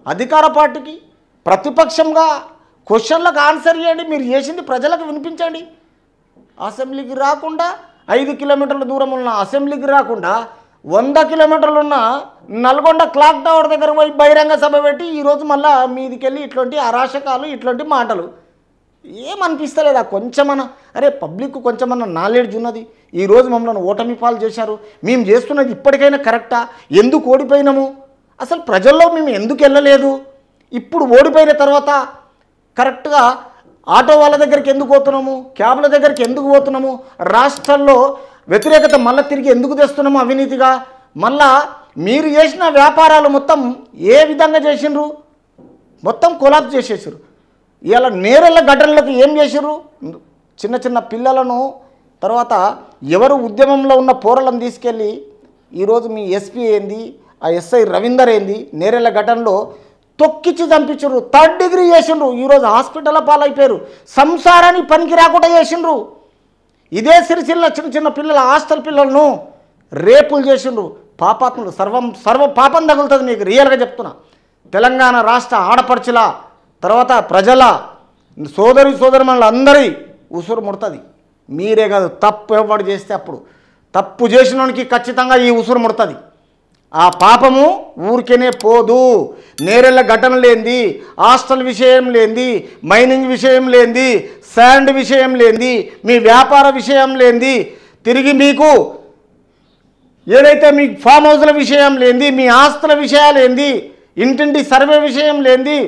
అధికార పార్టీకి ప్రతిపక్షంగా క్వశ్చన్లకు ఆన్సర్ చేయండి. మీరు చేసింది ప్రజలకు వినిపించండి. అసెంబ్లీకి రాకుండా 5 కిలోమీటర్ల దూరం ఉన్న అసెంబ్లీకి రాకుండా 100 కిలోమీటర్లు ఉన్న నల్గొండ క్లాక్ టవర్ దగ్గర పోయి బహిరంగ సభ పెట్టి ఈరోజు మళ్ళీ మీదికెళ్ళి ఇట్లాంటి అరాచకాలు ఇట్లాంటి మాటలు ఏమనిపిస్తలేదా? కొంచెమన్నా అరే పబ్లిక్ కొంచెమన్నా నాలెడ్జ్ ఉన్నది. ఈరోజు మమ్మల్ని ఓటమి పాలు చేశారు, మేము చేస్తున్నది ఇప్పటికైనా కరెక్టా, ఎందుకు ఓడిపోయినాము, అసలు ప్రజల్లో మేము ఎందుకు వెళ్ళలేదు, ఇప్పుడు ఓడిపోయిన తర్వాత కరెక్ట్గా ఆటో వాళ్ళ దగ్గరికి ఎందుకు పోతున్నాము, క్యాబ్ల దగ్గరికి ఎందుకు పోతున్నాము, రాష్ట్రాల్లో వ్యతిరేకత మళ్ళీ తిరిగి ఎందుకు తెస్తున్నాము అవినీతిగా, మళ్ళా మీరు చేసిన వ్యాపారాలు మొత్తం ఏ విధంగా చేసిండ్రు, మొత్తం కొలాప్స్ చేసేసారు. ఇలా నేరెళ్ళ గడ్డలకు ఏం చేసిర్రు, చిన్న చిన్న పిల్లలను తర్వాత ఎవరు ఉద్యమంలో ఉన్న పోరలను తీసుకెళ్ళి ఈరోజు మీ ఎస్పీ ఏంది, ఆ ఎస్ఐ రవీందర్ ఏంది, నేరెళ్ళ ఘటనలో తొక్కిచ్చి చంపించరు, 3rd డిగ్రీ చేసిండ్రు. ఈరోజు హాస్పిటల్ పాలైపోయారు, సంసారాన్ని పనికి రాకుండా చేసిండ్రు. ఇదే సిరిసిల్ల చిన్న చిన్న పిల్లల హాస్టల్ పిల్లలను రేపులు చేసిండ్రు. పాపాత్ములు, సర్వ పాపం తగులుతుంది మీకు. రియల్గా చెప్తున్నా, తెలంగాణ రాష్ట్ర ఆడపడుచుల తర్వాత ప్రజల సోదరిమణులు అందరి ఉసురు ముడుతుంది. మీరే కాదు, తప్పు ఎవడు చేస్తే అప్పుడు తప్పు చేసినోనికి ఖచ్చితంగా ఈ ఉసురు ముడుతుంది. ఆ పాపము ఊరికేనే పోదు. నేరెళ్ళ ఘటన లేనిది, హాస్టల్ విషయం లేనిది, మైనింగ్ విషయం లేనిది, శాండ్ విషయం లేనిది, మీ వ్యాపార విషయం లేనిది, తిరిగి మీకు ఏదైతే మీ ఫామ్ హౌస్ల విషయం లేనిది, మీ ఆస్తుల విషయాలు ఏంది, ఇంటింటి సర్వే విషయం లేనిది,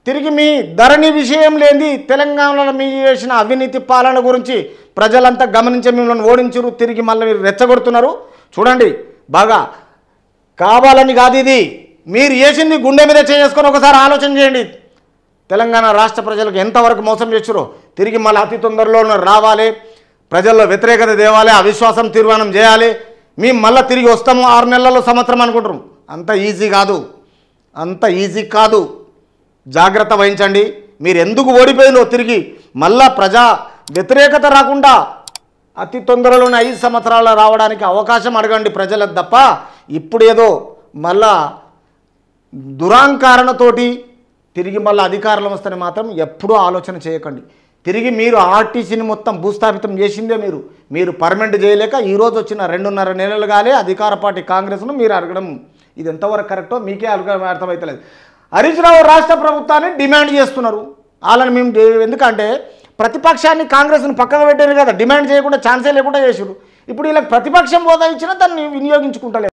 తిరిగి మీ ధరణి విషయం లేనిది, తెలంగాణలో మీరు చేసిన అవినీతి పాలన గురించి ప్రజలంతా గమనించి మిమ్మల్ని ఓడించరు. తిరిగి మళ్ళీ మీరు రెచ్చగొడుతున్నారు. చూడండి, బాగా కావాలని కాదు, ఇది మీరు చేసింది గుండె మీద చేసుకొని ఒకసారి ఆలోచన చేయండి. తెలంగాణ రాష్ట్ర ప్రజలకు ఎంతవరకు మోసం చేసారో తిరిగి మళ్ళీ అతి తొందరలో రావాలి, ప్రజల్లో వ్యతిరేకత తేవాలి, అవిశ్వాసం తీర్మానం చేయాలి, మేము మళ్ళీ తిరిగి వస్తాము 6 నెలల్లో సంవత్సరం అనుకుంటాం. అంత ఈజీ కాదు, అంత ఈజీ కాదు. జాగ్రత్త వహించండి. మీరు ఎందుకు ఓడిపోయిందో తిరిగి మళ్ళా ప్రజా వ్యతిరేకత రాకుండా అతి తొందరలోనే 5 సంవత్సరాలు రావడానికి అవకాశం అడగండి ప్రజలకు తప్ప ఇప్పుడు ఏదో మళ్ళా దురాంకారణతోటి తిరిగి మళ్ళీ అధికారంలో వస్తేనే మాత్రం ఎప్పుడూ ఆలోచన చేయకండి. తిరిగి మీరు ఆర్టీసీని మొత్తం భూస్థాపితం చేసిందే మీరు పర్మనెంట్ చేయలేక ఈరోజు వచ్చిన 2.5 నెలలు కాలే అధికార పార్టీ కాంగ్రెస్ను మీరు అడగడం ఇది ఎంతవరకు కరెక్టో మీకే అర్థమవుతలేదు. హరీష్ రావు రాష్ట్ర ప్రభుత్వాన్ని డిమాండ్ చేస్తున్నారు. వాళ్ళని మేము ఎందుకంటే ప్రతిపక్షాన్ని కాంగ్రెస్ను పక్కకు పెట్టారు కదా, డిమాండ్ చేయకుండా ఛాన్సే లేకుండా చేసారు. ఇప్పుడు వీళ్ళకి ప్రతిపక్షం హోదా ఇచ్చినా దాన్ని వినియోగించుకుంటలేదు.